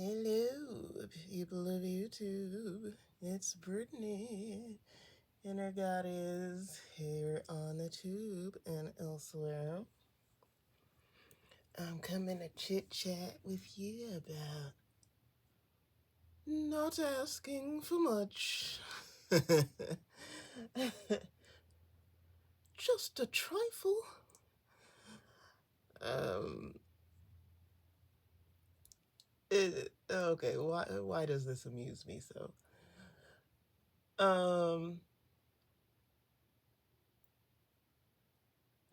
Hello, people of YouTube. It's Brittany, Inner Goddess, here on the tube and elsewhere. I'm coming to chit chat with you about not asking for much. Just a trifle. Okay, why does this amuse me so?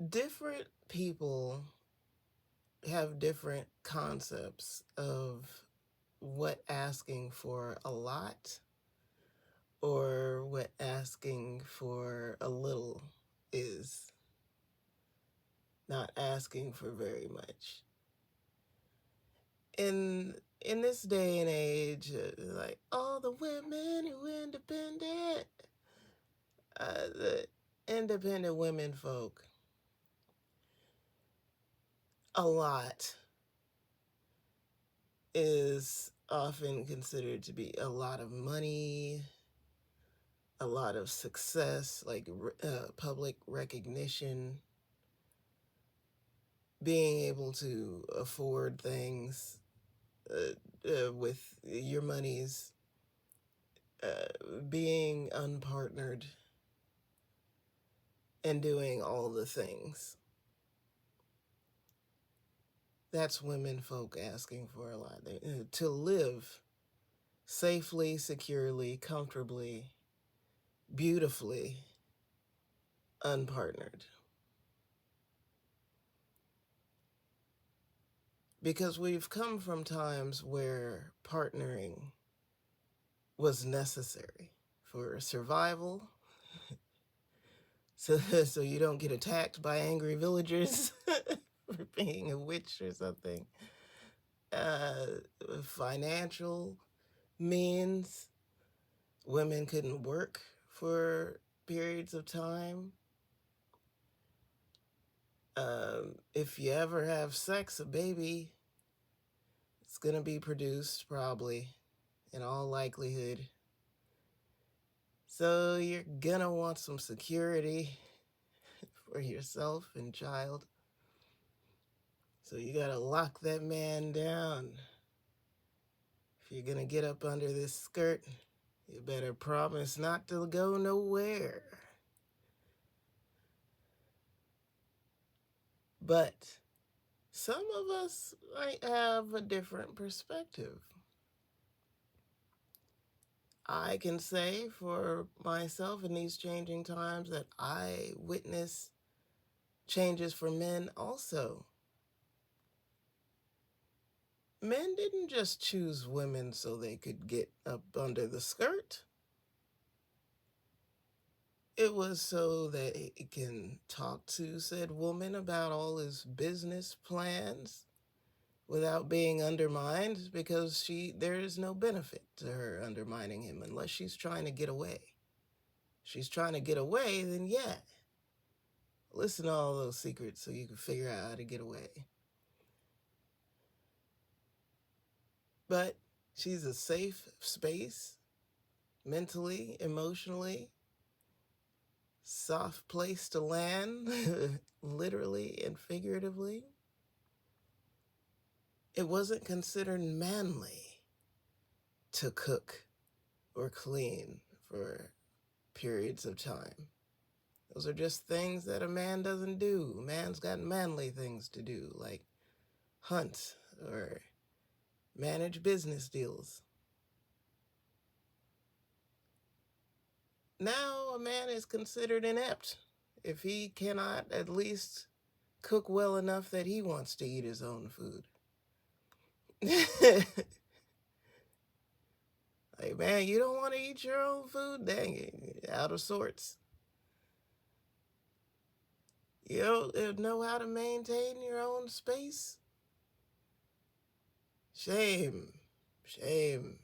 Different people have different concepts of what asking for a lot or what asking for a little is. Not asking for very much. In this day and age, like all the women who independent, the independent women folk, a lot is often considered to be a lot of money, a lot of success, like public recognition, being able to afford things with your monies, being unpartnered, and doing all the things. That's women folk asking for a lot. To live safely, securely, comfortably, beautifully, unpartnered. Because we've come from times where partnering was necessary for survival, so you don't get attacked by angry villagers for being a witch or something. Financial means, women couldn't work for periods of time. If you ever have sex, a baby, it's gonna be produced probably, in all likelihood. So you're gonna want some security for yourself and child. So you gotta lock that man down. If you're gonna get up under this skirt, you better promise not to go nowhere. But some of us might have a different perspective. I can say for myself in these changing times that I witness changes for men also. Men didn't just choose women so they could get up under the skirt. It was so that he can talk to said woman about all his business plans without being undermined, because there is no benefit to her undermining him unless she's trying to get away. If she's trying to get away, then yeah, listen to all those secrets so you can figure out how to get away. But she's a safe space, mentally, emotionally, soft place to land, literally and figuratively. It wasn't considered manly to cook or clean for periods of time. Those are just things that a man doesn't do. A man's got manly things to do, like hunt or manage business deals. Now a man is considered inept if he cannot at least cook well enough that he wants to eat his own food. Like, man, you don't want to eat your own food? Dang it, out of sorts. You don't know how to maintain your own space? Shame. Shame.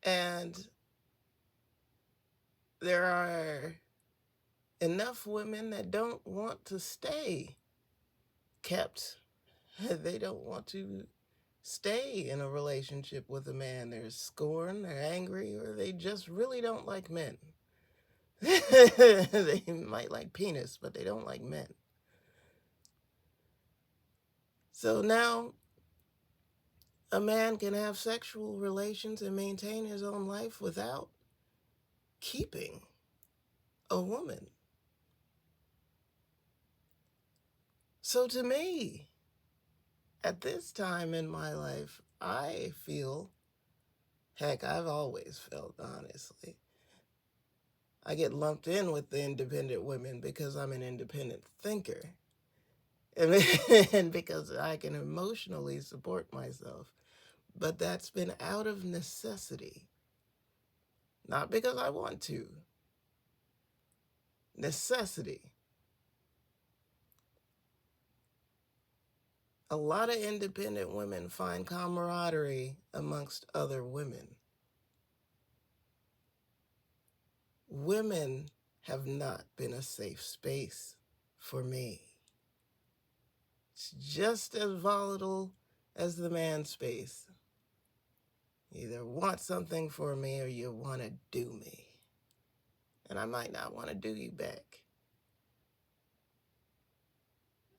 And there are enough women that don't want to stay kept. They don't want to stay in a relationship with a man. They're scorned, they're angry, or they just really don't like men. They might like penis, but they don't like men. So now a man can have sexual relations and maintain his own life without keeping a woman. So to me, at this time in my life, I feel, heck, I've always felt, honestly, I get lumped in with the independent women because I'm an independent thinker. And because I can emotionally support myself. But that's been out of necessity, not because I want to. Necessity. A lot of independent women find camaraderie amongst other women. Women have not been a safe space for me. It's just as volatile as the man space. You either want something for me or you want to do me. And I might not want to do you back.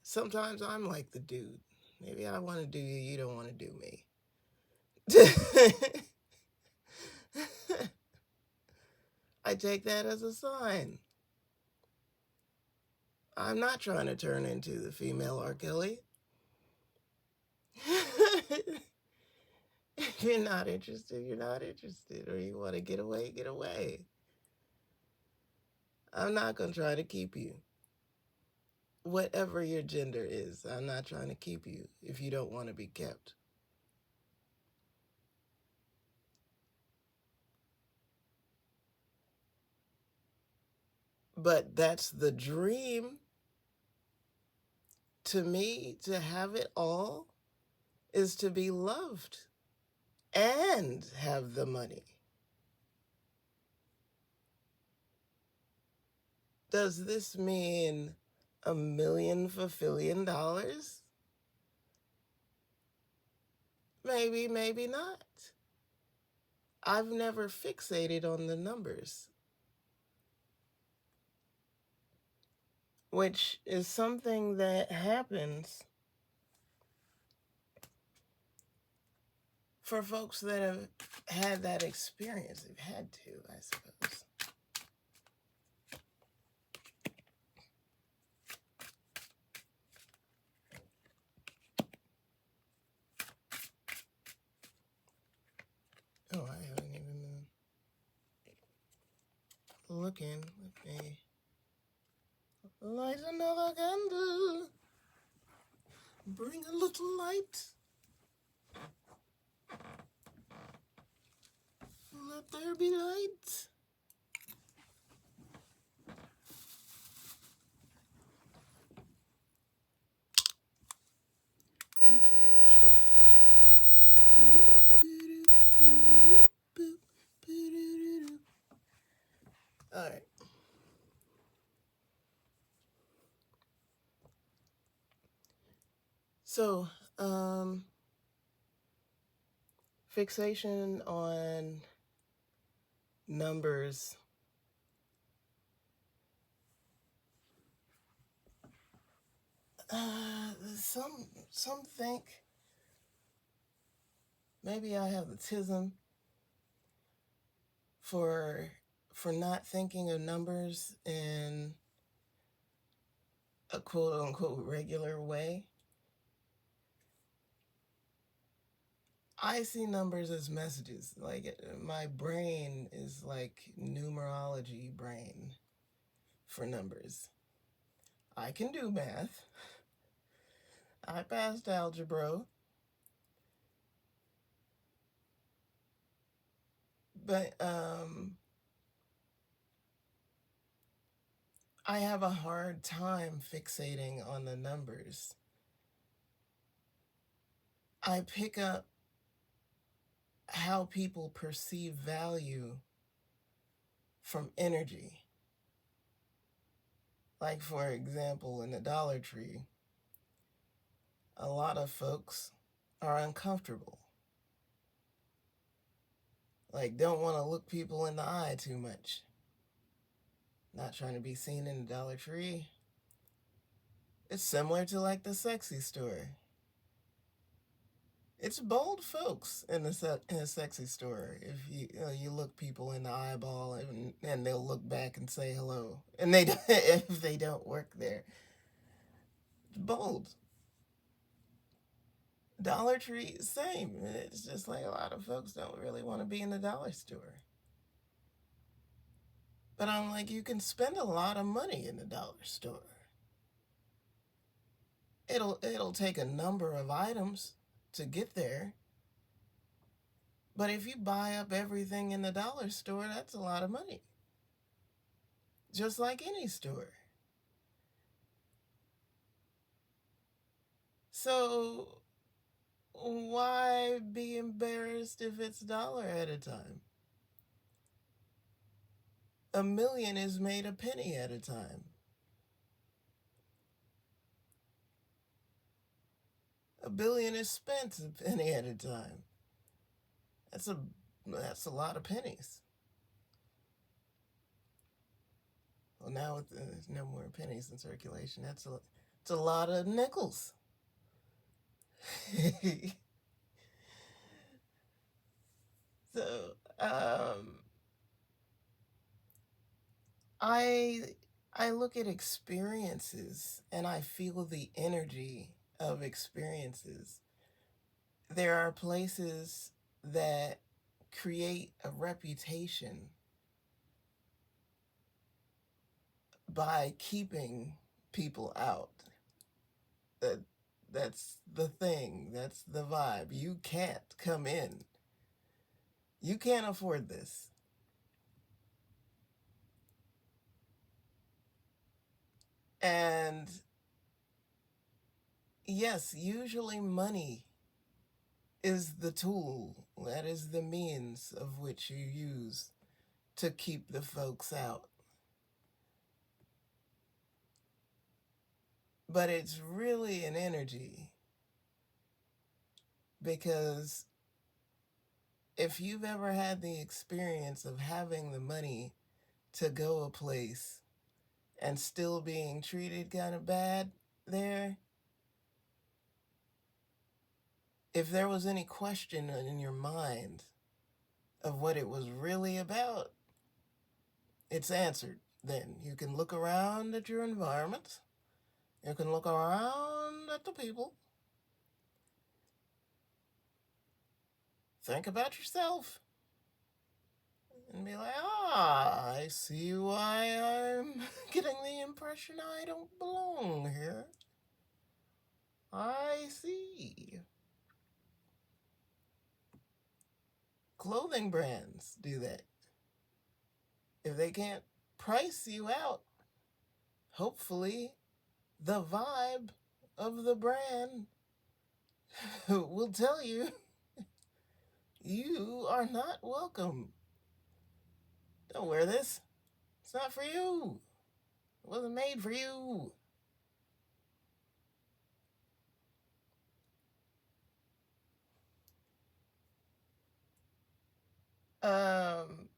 Sometimes I'm like the dude. Maybe I want to do you, you don't want to do me. I take that as a sign. I'm not trying to turn into the female R. Kelly. If you're not interested, you're not interested. Or you want to get away, get away. I'm not going to try to keep you. Whatever your gender is, I'm not trying to keep you if you don't want to be kept. But that's the dream. To me, to have it all is to be loved and have the money. Does this mean $1 million for $1,000,000? Maybe, maybe not. I've never fixated on the numbers, which is something that happens for folks that have had that experience. They've had to, I suppose. Oh, I haven't even been looking. Let me light another candle. Bring a little light. Let there be light. Brief intermission. All right. So, fixation on numbers. Some think maybe I have autism for not thinking of numbers in a quote unquote regular way. I see numbers as messages. Like my brain is like numerology brain for numbers. I can do math. I passed algebra. But I have a hard time fixating on the numbers. I pick up how people perceive value from energy. Like, for example, in the Dollar Tree, a lot of folks are uncomfortable. Like, don't want to look people in the eye too much. Not trying to be seen in the Dollar Tree. It's similar to like the sexy store. It's bold folks in a sexy store. If you look people in the eyeball and they'll look back and say hello, and they if they don't work there, it's bold. Dollar Tree, same. It's just like a lot of folks don't really want to be in the dollar store. But I'm like, you can spend a lot of money in the dollar store. It'll take a number of items to get there. But if you buy up everything in the dollar store, that's a lot of money. Just like any store. So why be embarrassed if it's $1 at a time? A million is made a penny at a time. A billion is spent a penny at a time. That's a lot of pennies. Well, now there's no more pennies in circulation. It's a lot of nickels. So, I look at experiences and I feel the energy of experiences. There are places that create a reputation by keeping people out. That's the thing. That's the vibe. You can't come in. You can't afford this. And yes, usually money is the tool, that is the means of which you use to keep the folks out. But it's really an energy, because if you've ever had the experience of having the money to go a place and still being treated kind of bad there, if there was any question in your mind of what it was really about, it's answered. Then you can look around at your environment, you can look around at the people, think about yourself, and be like, I see why I'm getting the impression I don't belong here. I see. Clothing brands do that. If they can't price you out, hopefully the vibe of the brand will tell you you are not welcome. Don't wear this. It's not for you. It wasn't made for you. Um,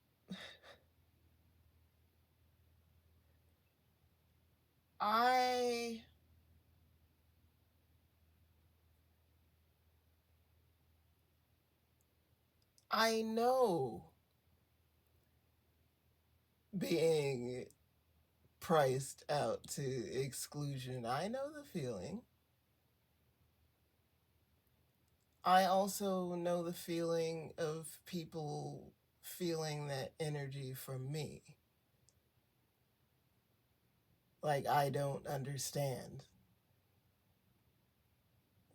I I know being priced out to exclusion. I know the feeling. I also know the feeling of people feeling that energy from me. Like, I don't understand.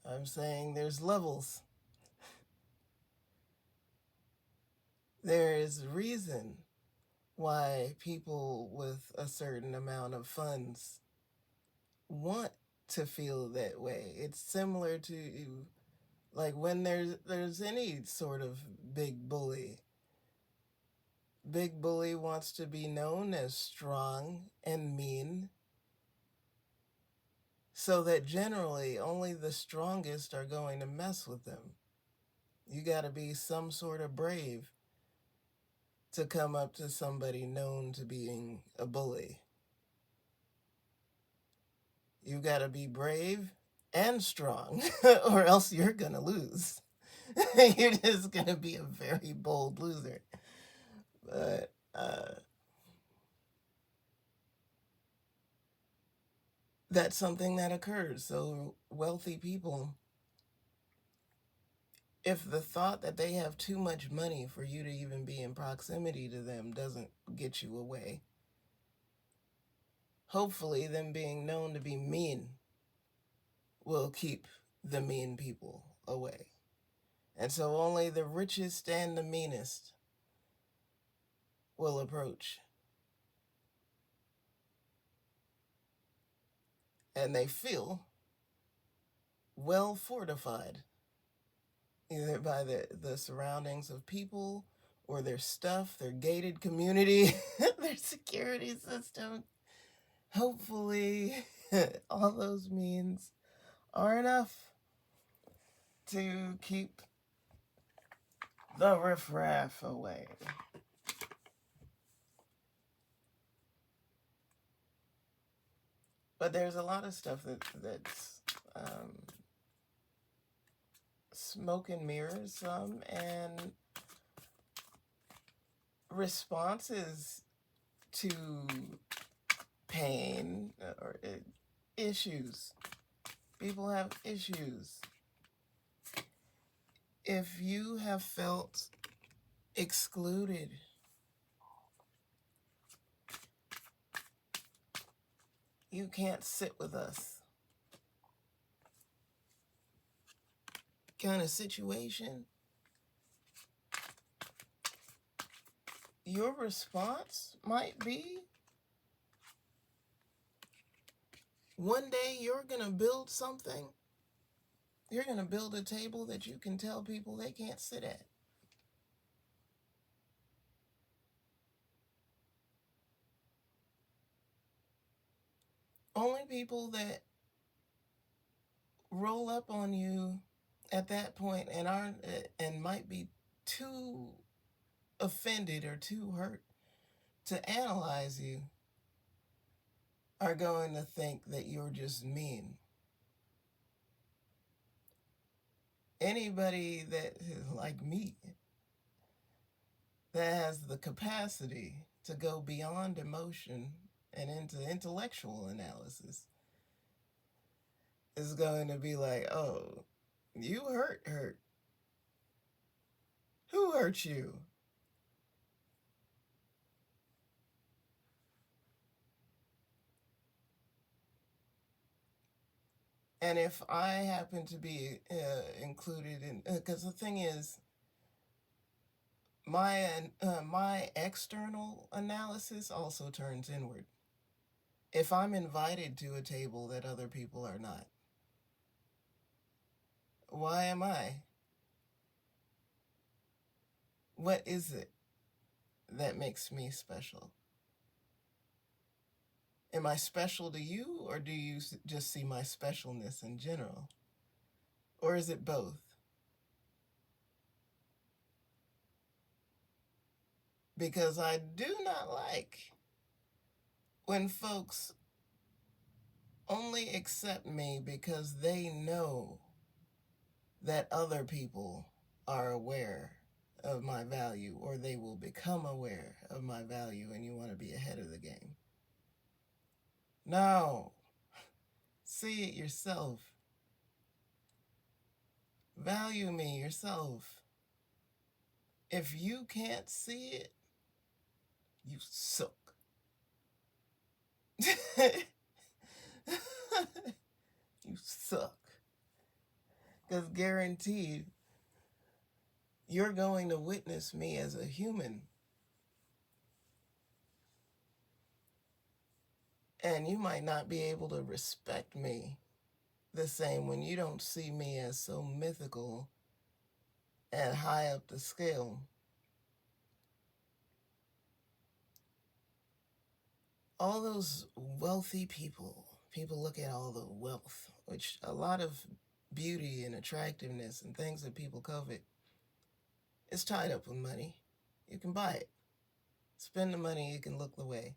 I'm saying there's levels. There is reason why people with a certain amount of funds want to feel that way. It's similar to like when there's any sort of big bully. Big bully wants to be known as strong and mean So that generally only the strongest are going to mess with them. You got to be some sort of brave to come up to somebody known to being a bully. You got to be brave and strong, or else you're going to lose. You're just going to be a very bold loser. But that's something that occurs. So wealthy people, if the thought that they have too much money for you to even be in proximity to them doesn't get you away, hopefully them being known to be mean will keep the mean people away. And so only the richest and the meanest will approach. And they feel well fortified, either by the surroundings of people or their stuff, their gated community, their security system. Hopefully, all those means are enough to keep the riffraff away. But there's a lot of stuff that's smoke and mirrors, and responses to pain or issues. People have issues. If you have felt excluded, you can't sit with us kind of situation, your response might be, one day you're going to build something. You're going to build a table that you can tell people they can't sit at. Only people that roll up on you at that point and aren't and might be too offended or too hurt to analyze you are going to think that you're just mean. Anybody that is like me, that has the capacity to go beyond emotion and into intellectual analysis, is going to be like, oh, you hurt. Who hurt you? And if I happen to be included in, because the thing is, my external analysis also turns inward. If I'm invited to a table that other people are not, why am I? What is it that makes me special? Am I special to you, or do you just see my specialness in general? Or is it both? Because I do not like when folks only accept me because they know that other people are aware of my value, or they will become aware of my value, and you want to be ahead of the game. No. See it yourself. Value me yourself. If you can't see it, you suck. You suck. Because guaranteed, you're going to witness me as a human. And you might not be able to respect me the same when you don't see me as so mythical and high up the scale. All those wealthy people People look at all the wealth, which a lot of beauty and attractiveness and things that people covet is tied up with money. You can buy it. Spend the money, you can look the way.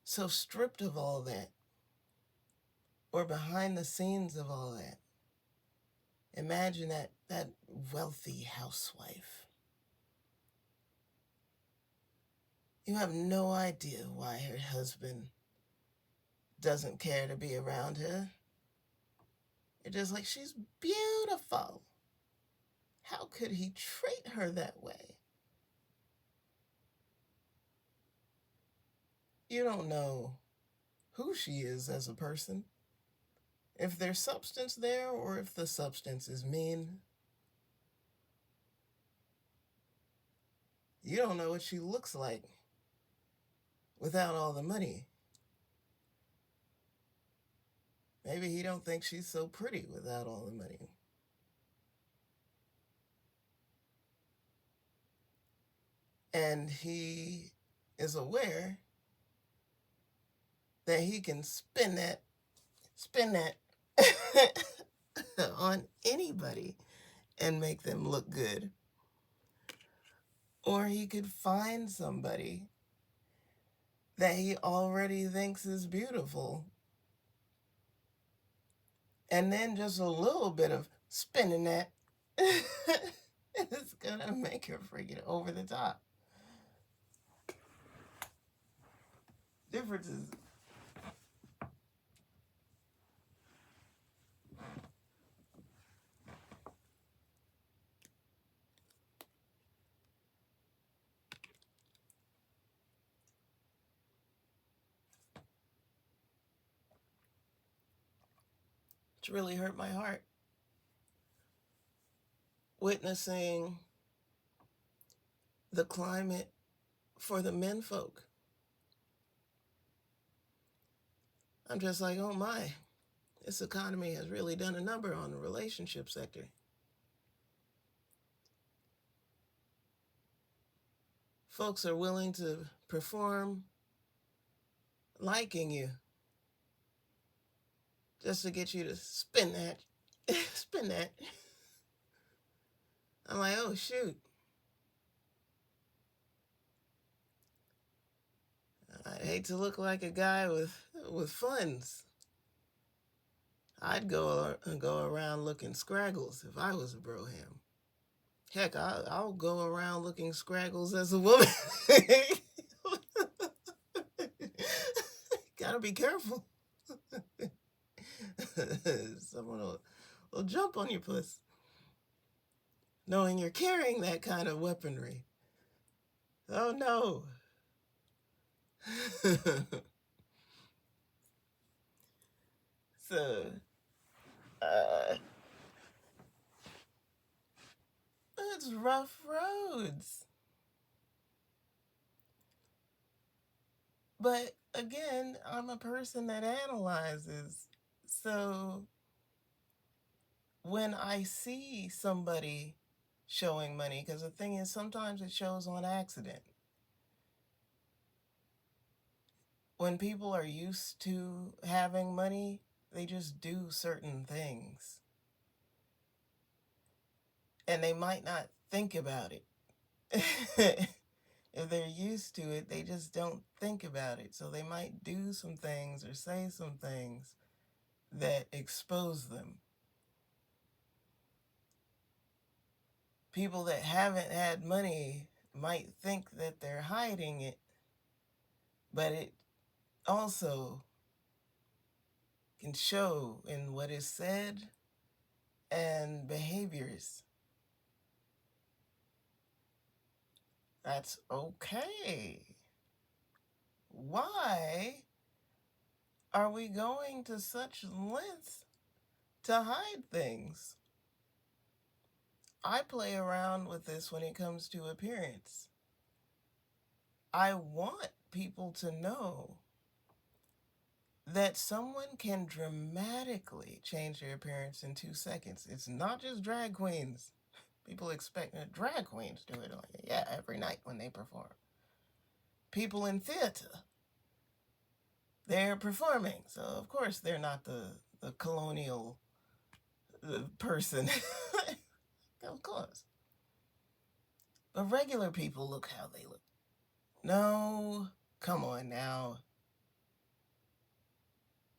So stripped of all that, or behind the scenes of all that, imagine that wealthy housewife. You have no idea why her husband doesn't care to be around her. You're just like, she's beautiful. How could he treat her that way? You don't know who she is as a person, if there's substance there or if the substance is mean. You don't know what she looks like without all the money. Maybe he don't think she's so pretty without all the money. And he is aware that he can spend that on anybody and make them look good. Or he could find somebody that he already thinks is beautiful, and then just a little bit of spinning that is gonna make her freaking over the top. Differences. It's really hurt my heart witnessing the climate for the men folk. I'm just like, oh my, this economy has really done a number on the relationship sector. Folks are willing to perform liking you just to get you to spin that. Spin that. I'm like, oh shoot. I'd hate to look like a guy with funds. I'd go around looking scraggles if I was a broham. Heck, I'll go around looking scraggles as a woman. Gotta be careful. Someone will jump on your puss, knowing you're carrying that kind of weaponry. Oh no. So, it's rough roads. But again, I'm a person that analyzes. So when I see somebody showing money, because the thing is, sometimes it shows on accident. When people are used to having money, they just do certain things. And they might not think about it. If they're used to it, they just don't think about it. So they might do some things or say some things that expose them. People that haven't had money might think that they're hiding it, but it also can show in what is said and behaviors. That's okay. Why are we going to such lengths to hide things? I play around with this when it comes to appearance. I want people to know that someone can dramatically change their appearance in 2 seconds. It's not just drag queens. People expect that drag queens do it every night when they perform. People in theater They're performing, so of course they're not the colonial person. Of course. But regular people look how they look. No, come on now.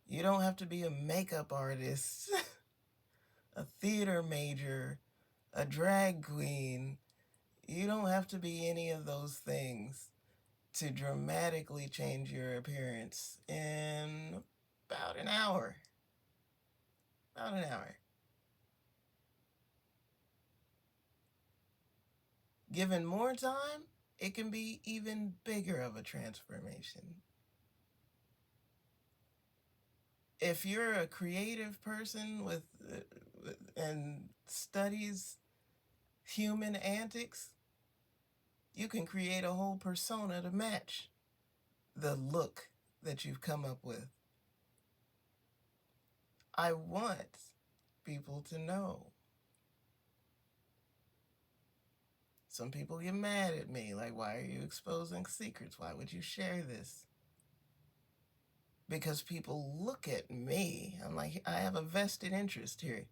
You don't have to be a makeup artist, a theater major, a drag queen. You don't have to be any of those things to dramatically change your appearance in about an hour. About an hour. Given more time, it can be even bigger of a transformation. If you're a creative person and studies human antics, you can create a whole persona to match the look that you've come up with. I want people to know. Some people get mad at me, like, why are you exposing secrets? Why would you share this? Because people look at me. I'm like, I have a vested interest here.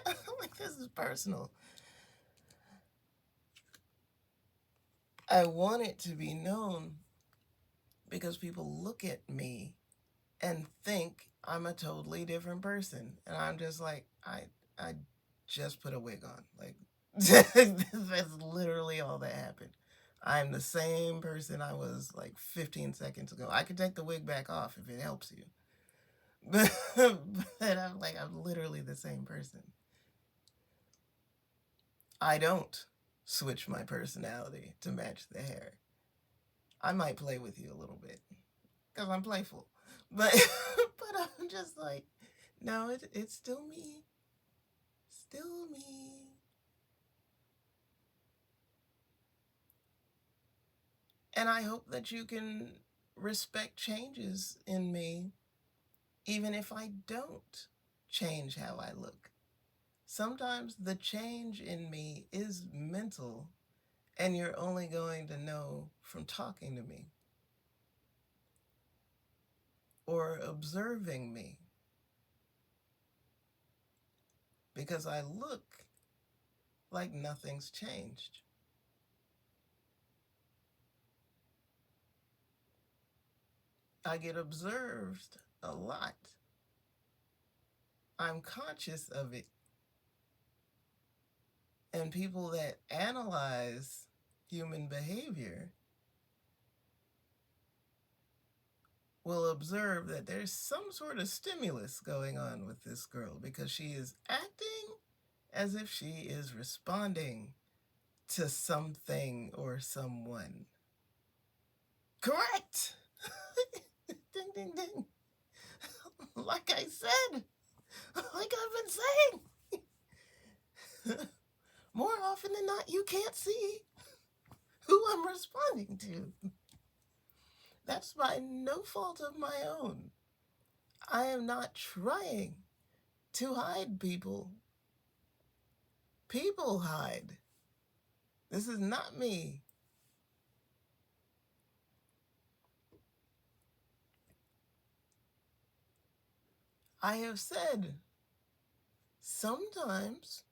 I'm like, this is personal. I want it to be known because people look at me and think I'm a totally different person. And I'm just like, I just put a wig on. Like, that's literally all that happened. I'm the same person I was like 15 seconds ago. I could take the wig back off if it helps you. But I'm like, I'm literally the same person. I don't switch my personality to match the hair. I might play with you a little bit because I'm playful. But but I'm just like, no, it's still me. Still me. And I hope that you can respect changes in me, even if I don't change how I look. Sometimes the change in me is mental, and you're only going to know from talking to me or observing me. Because I look like nothing's changed. I get observed a lot. I'm conscious of it. And people that analyze human behavior will observe that there's some sort of stimulus going on with this girl because she is acting as if she is responding to something or someone. Correct! Ding, ding, ding. Like I said, like I've been saying, more often than not, you can't see who I'm responding to. That's by no fault of my own. I am not trying to hide people. People hide. This is not me. I have said sometimes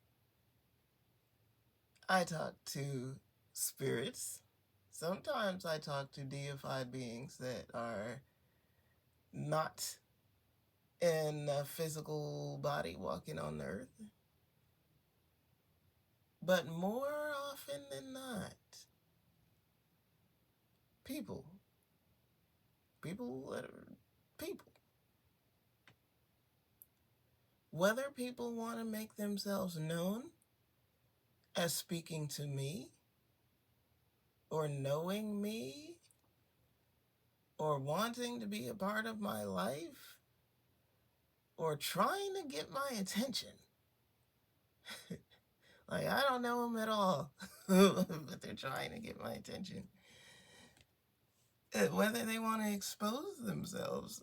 I talk to spirits. Sometimes I talk to deified beings that are not in a physical body walking on the earth. But more often than not, people. People that are people. Whether people want to make themselves known as speaking to me, or knowing me, or wanting to be a part of my life, or trying to get my attention. Like, I don't know them at all, but they're trying to get my attention. Whether they want to expose themselves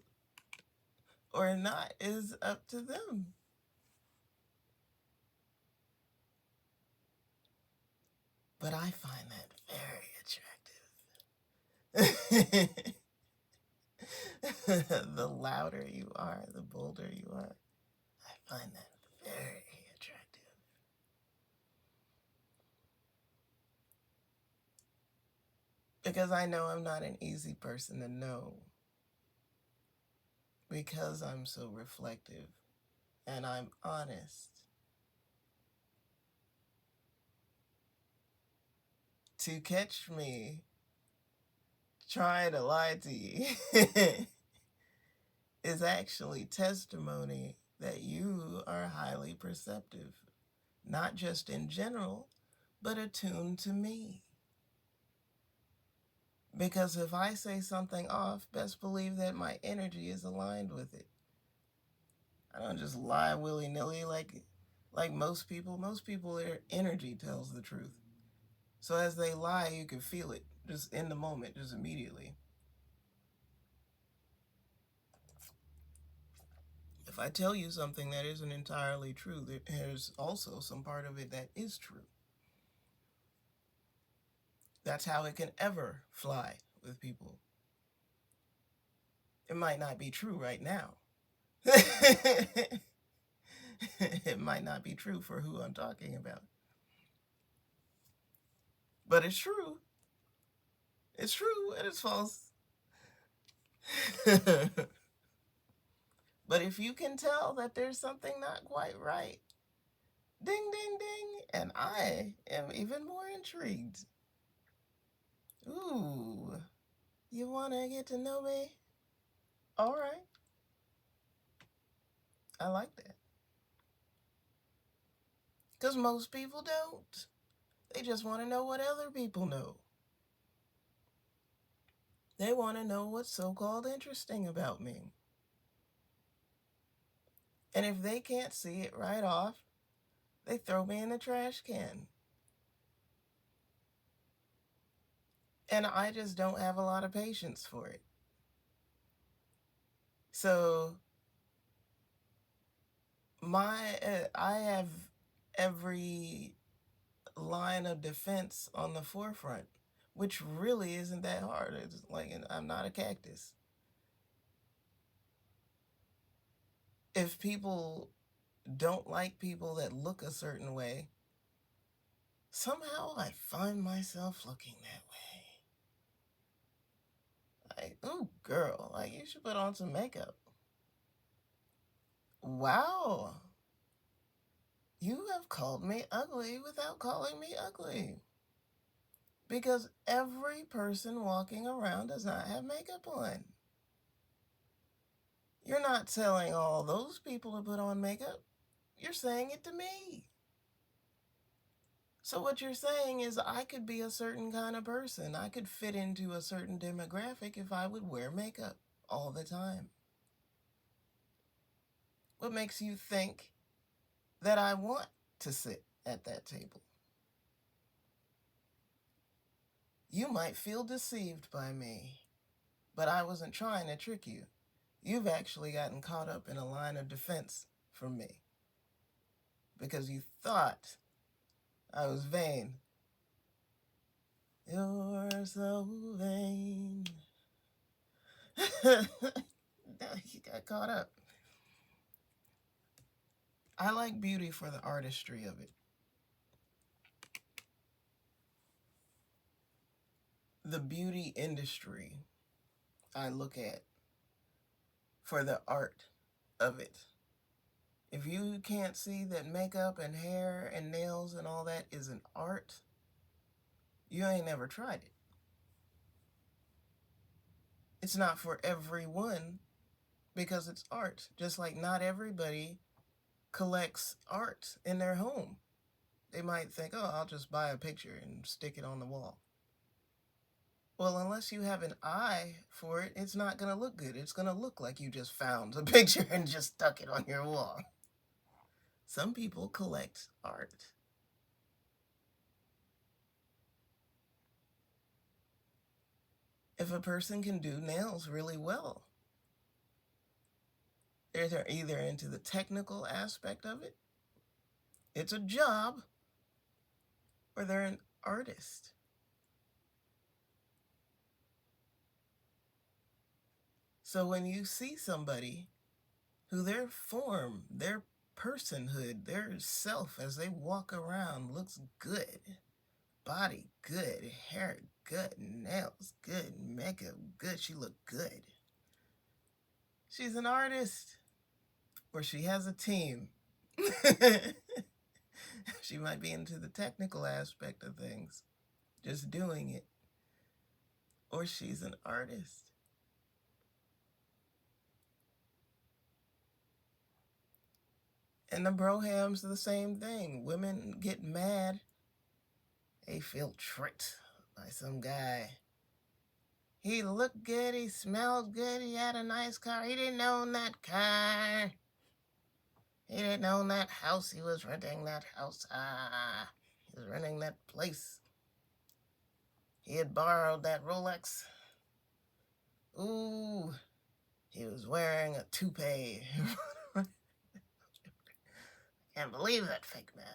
or not is up to them. But I find that very attractive. The louder you are, the bolder you are. I find that very attractive. Because I know I'm not an easy person to know. Because I'm so reflective and I'm honest. To catch me trying to lie to you is actually testimony that you are highly perceptive, not just in general, but attuned to me. Because if I say something off, best believe that my energy is aligned with it. I don't just lie willy-nilly like most people. Most people, their energy tells the truth. So as they lie, you can feel it just in the moment, just immediately. If I tell you something that isn't entirely true, there's also some part of it that is true. That's how it can ever fly with people. It might not be true right now. It might not be true for who I'm talking about. But it's true. It's true and it's false. But if you can tell that there's something not quite right, ding, ding, ding, and I am even more intrigued. Ooh, you want to get to know me? All right. I like that. Because most people don't. They just want to know what other people know. They want to know what's so-called interesting about me. And if they can't see it right off, they throw me in the trash can. And I just don't have a lot of patience for it. So I have every line of defense on the forefront, which really isn't that hard. It's like I'm not a cactus. If people don't like people that look a certain way, somehow I find myself looking that way. Like, ooh, girl, like you should put on some makeup. Wow. You have called me ugly without calling me ugly. Because every person walking around does not have makeup on. You're not telling all those people to put on makeup. You're saying it to me. So what you're saying is I could be a certain kind of person. I could fit into a certain demographic if I would wear makeup all the time. What makes you think that I want to sit at that table? You might feel deceived by me, but I wasn't trying to trick you. You've actually gotten caught up in a line of defense from me because you thought I was vain. You're so vain. You got caught up. I like beauty for the artistry of it. The beauty industry I look at for the art of it. If you can't see that makeup and hair and nails and all that is an art, you ain't never tried it. It's not for everyone because it's art. Just like not everybody collects art in their home. They might think, oh, I'll just buy a picture and stick it on the wall. Well, unless you have an eye for it, it's not going to look good. It's going to look like you just found a picture and just stuck it on your wall. Some people collect art. If a person can do nails really well, they're either into the technical aspect of it, it's a job, or they're an artist. So when you see somebody who their form, their personhood, their self as they walk around looks good, body good, hair good, nails good, makeup good, she look good. She's an artist, or she has a team. She might be into the technical aspect of things, just doing it. Or she's an artist. And the brohams are the same thing. Women get mad. They feel tricked by some guy. He looked good, he smelled good, he had a nice car. He didn't own that car. He didn't own that house. He was renting that house. He was renting that place. He had borrowed that Rolex. Ooh, he was wearing a toupee. Can't believe that fake man.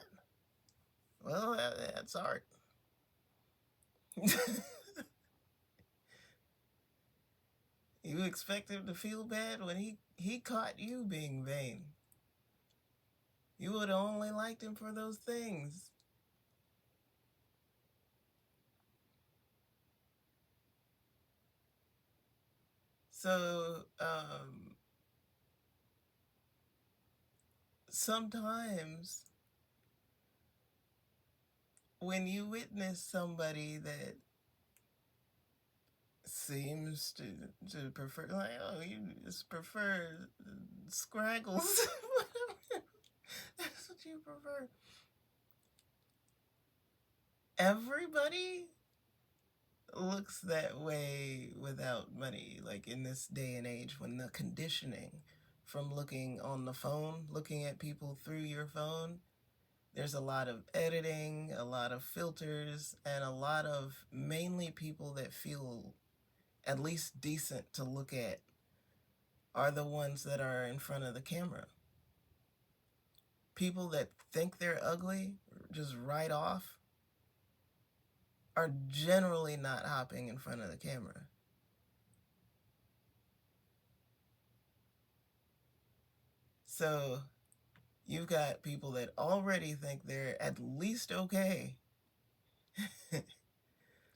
Well, that's art. You expect him to feel bad when he caught you being vain. You would have only liked him for those things. So, sometimes when you witness somebody that seems to prefer, like, oh, you just prefer scraggles. That's what you prefer. Everybody looks that way without money, like in this day and age when the conditioning from looking on the phone, looking at people through your phone, there's a lot of editing, a lot of filters, and a lot of mainly people that feel at least decent to look at are the ones that are in front of the camera. People that think they're ugly, just right off, are generally not hopping in front of the camera. So you've got people that already think they're at least okay.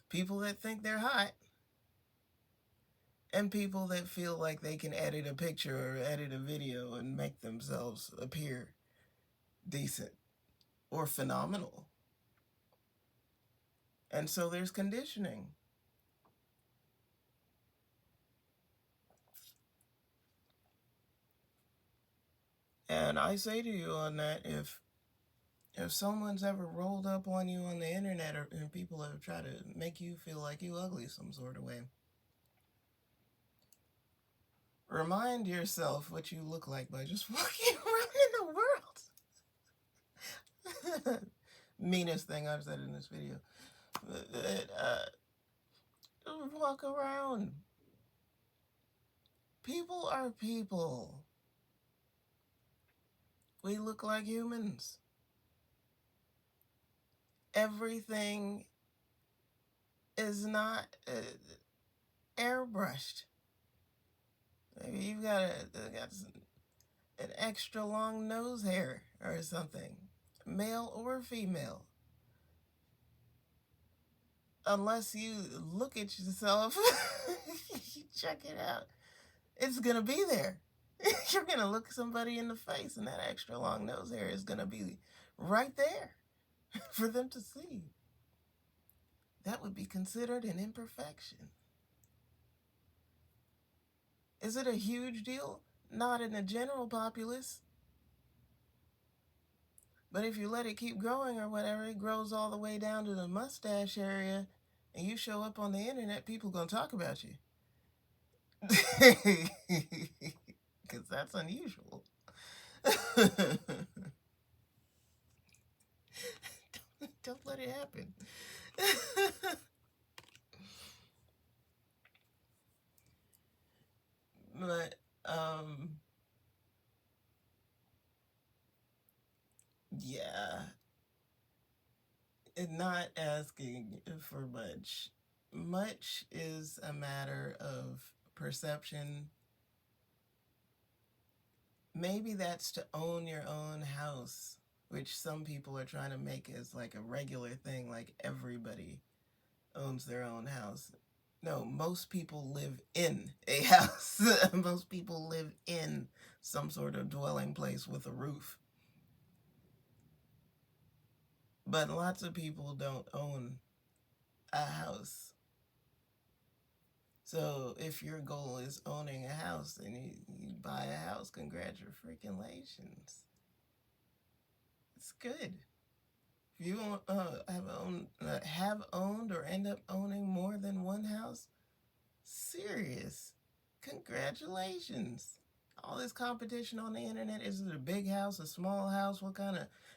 People that think they're hot. And people that feel like they can edit a picture or edit a video and make themselves appear decent or phenomenal. And so there's conditioning. And I say to you on that, if someone's ever rolled up on you on the internet and people have tried to make you feel like you ugly some sort of way, remind yourself what you look like by just walking around in the world. Meanest thing I've said in this video. Just walk around. People are people. We look like humans. Everything is not airbrushed. Maybe you've got an extra long nose hair or something, male or female. Unless you look at yourself, you check it out, it's gonna be there. You're gonna look somebody in the face and that extra long nose hair is gonna be right there for them to see. That would be considered an imperfection. Is it a huge deal? Not in the general populace. But if you let it keep growing or whatever, it grows all the way down to the mustache area, and you show up on the internet, people gonna talk about you. Because that's unusual. Don't let it happen. But yeah, not asking for much. Much is a matter of perception maybe that's to own your own house, which some people are trying to make as like a regular thing, like everybody owns their own house. No, most people live in a house. Most people live in some sort of dwelling place with a roof. But lots of people don't own a house. So if your goal is owning a house and you buy a house, congratulations. It's good. If you have owned or end up owning more than one house, serious. Congratulations. All this competition on the internet. Is it a big house, a small house?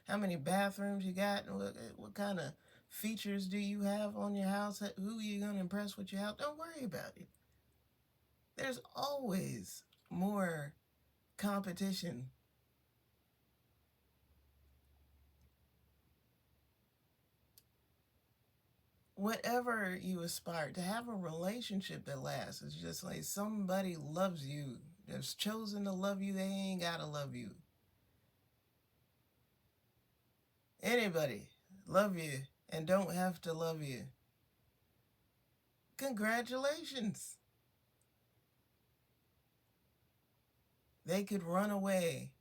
How many bathrooms you got? What kind of features do you have on your house? Who are you going to impress with your house? Don't worry about it. There's always more competition. Whatever you aspire to have a relationship that lasts, it's just like somebody loves you, has chosen to love you. They ain't gotta love you. Anybody love you and don't have to love you. Congratulations. They could run away.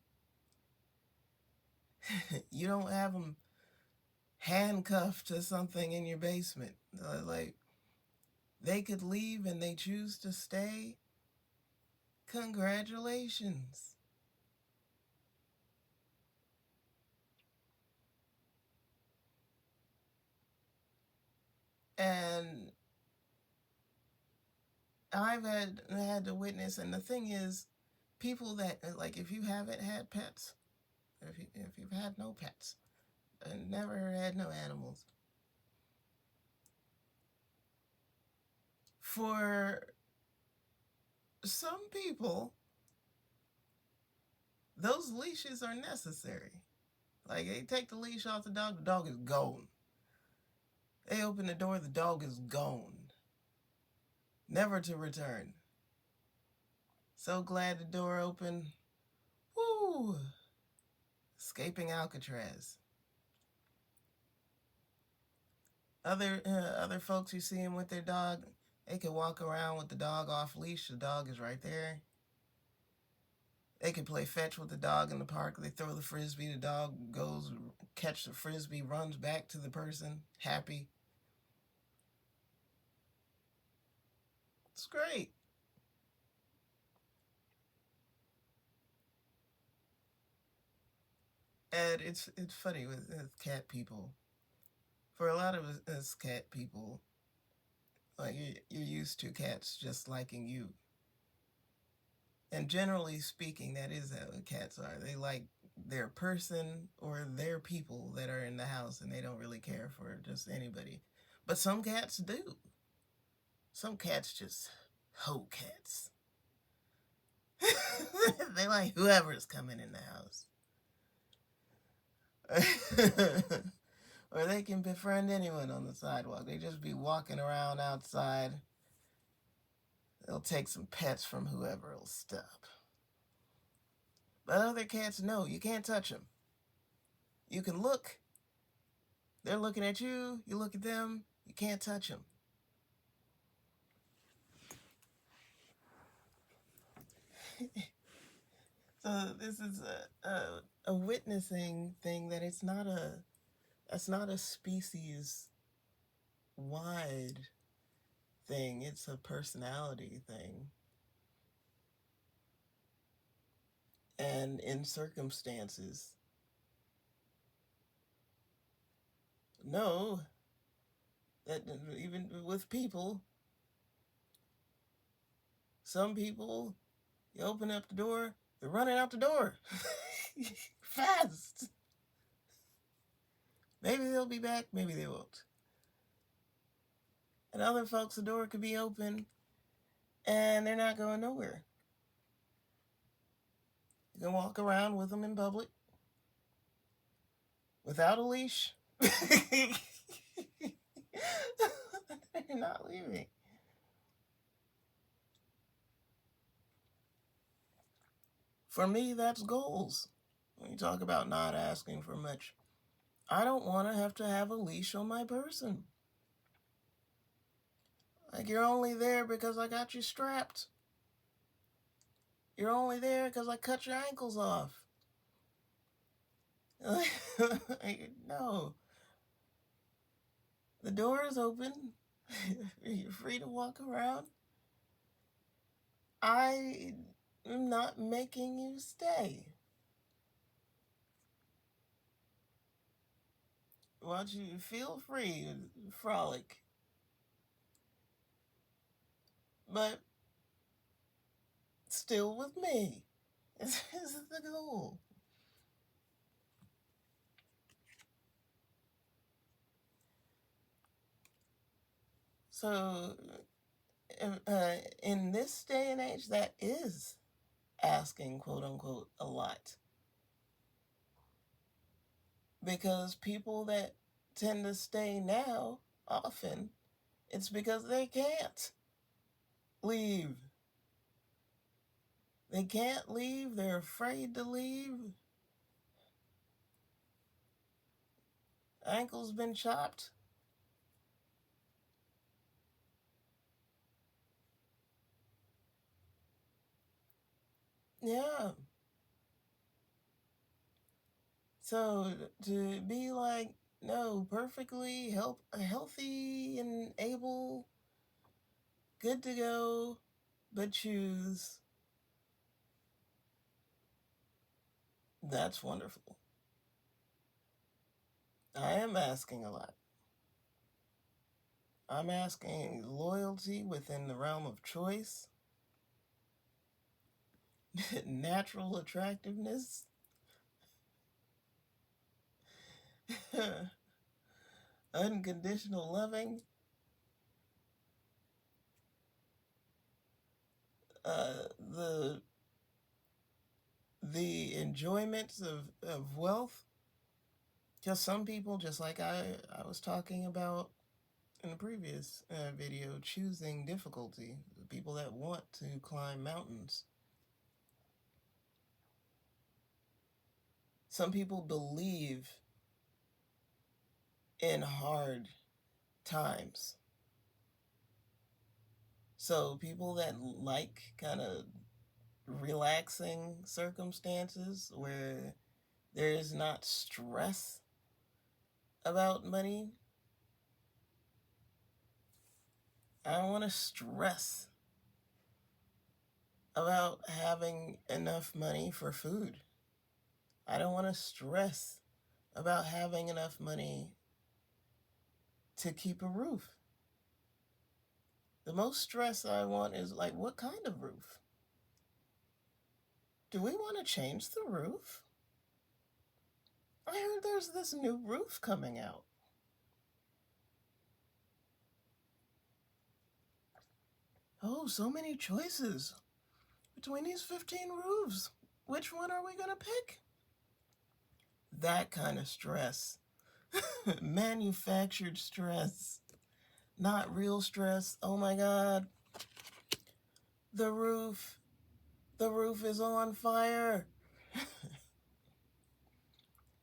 You don't have them handcuffed to something in your basement. Like, they could leave and they choose to stay. Congratulations. And I've had to witness, and the thing is, people that, like, if you haven't had pets, if you've had no pets, and never had no animals, for some people, those leashes are necessary. Like, they take the leash off the dog is gone. They open the door, the dog is gone. Never to return. So glad the door opened. Woo! Escaping Alcatraz. Other folks, you see them with their dog, they can walk around with the dog off leash. The dog is right there. They can play fetch with the dog in the park. They throw the frisbee. The dog goes catch the frisbee, runs back to the person, happy. It's great. And it's funny with cat people. For a lot of us cat people, like you're used to cats just liking you. And generally speaking, that is how cats are. They like their person or their people that are in the house, and they don't really care for just anybody. But some cats do. Some cats just hoe cats. They like whoever's coming in the house. Or they can befriend anyone on the sidewalk. They just be walking around outside. They'll take some pets from whoever will stop. But other cats, no, you can't touch them. You can look. They're looking at you. You look at them. You can't touch them. So this is a witnessing thing that it's not a species wide thing. It's a personality thing. And in circumstances, know that even with people, some people, you open up the door, they're running out the door fast. Maybe they'll be back, maybe they won't. And other folks, the door could be open and they're not going nowhere. You can walk around with them in public without a leash. They're not leaving. For me, that's goals. When you talk about not asking for much, I don't want to have a leash on my person. Like, you're only there because I got you strapped. You're only there because I cut your ankles off. No. The door is open. You're free to walk around. I am not making you stay. Why don't you feel free and frolic? But still with me. This is the goal. So, in this day and age, that is asking, quote unquote, a lot. Because people that tend to stay now, often, it's because they can't leave. They can't leave. They're afraid to leave. Ankle's been chopped. Yeah. So to be like, no, perfectly healthy and able, good to go, but choose. That's wonderful. I am asking a lot. I'm asking loyalty within the realm of choice, natural attractiveness, unconditional loving, the enjoyments of wealth. Just some people, just like I was talking about in the previous video, choosing difficulty. People that want to climb mountains. Some people believe in hard times. So people that like kind of relaxing circumstances where there is not stress about money. I don't want to stress about having enough money for food. I don't want to stress about having enough money to keep a roof. The most stress I want is like, what kind of roof? Do we want to change the roof? I heard there's this new roof coming out. Oh, so many choices between these 15 roofs. Which one are we going to pick? That kind of stress. Manufactured stress. Not real stress. Oh my God. The roof is on fire.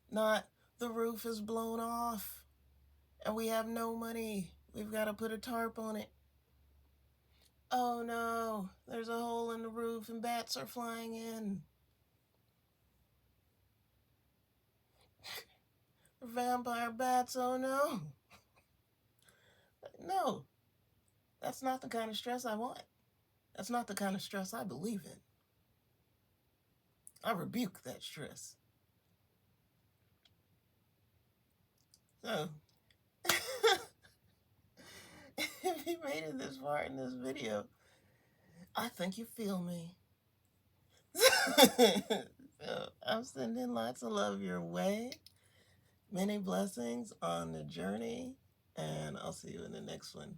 Not the roof is blown off and we have no money. We've got to put a tarp on it. Oh no, there's a hole in the roof and bats are flying in. Vampire bats, oh no. No, that's not the kind of stress I want. That's not the kind of stress I believe in. I rebuke that stress. So, if you made it this far in this video, I think you feel me. So, I'm sending lots of love your way. Many blessings on the journey, and I'll see you in the next one.